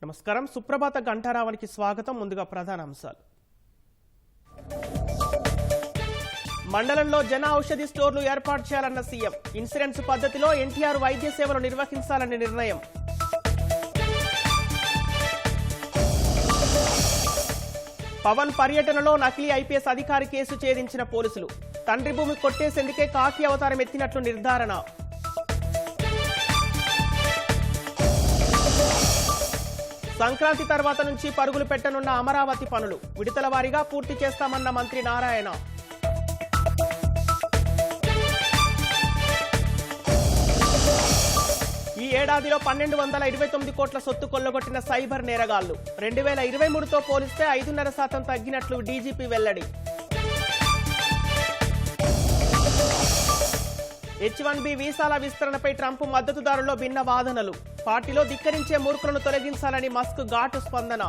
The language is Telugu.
నమస్కారం. సుప్రభాత గంటారావానికి స్వాగతం. ముందుగా ప్రధాన అంశాలు. మండలంలో జన ఔషధి స్టోర్లు ఏర్పాటు చేయాలన్న సీఎం. ఇన్సూరెన్స్ పద్ధతిలో ఎన్టీఆర్ వైద్య సేవలు నిర్వహించాలని నిర్ణయం. పవన్ పర్యటనలో నకిలీ ఐపీఎస్ అధికారి కేసు ఛేదించిన పోలీసులు. తండ్రి భూమి కొట్టేసేందుకే కాకి అవతారం ఎత్తినట్లు నిర్ధారణ. సంక్రాంతి తర్వాత నుంచి పరుగులు పెట్టనున్న అమరావతి పనులు విడతల వారీగా పూర్తి చేస్తామన్న మంత్రి నారాయణ. ఈ ఏడాదిలో 1229 కోట్ల సొత్తు కొల్లగొట్టిన సైబర్ నేరగాళ్లు 2023తో పోలిస్తే 5.5% తగ్గినట్లు డీజీపీ వెల్లడి. H1B వీసాల విస్తరణపై ట్రంప్ మద్దతుదారుల్లో భిన్న వాదనలు. పార్టీలో ధిక్కరించే మూర్ఖులను తొలగించాలని మస్క్ ఘాటు స్పందన.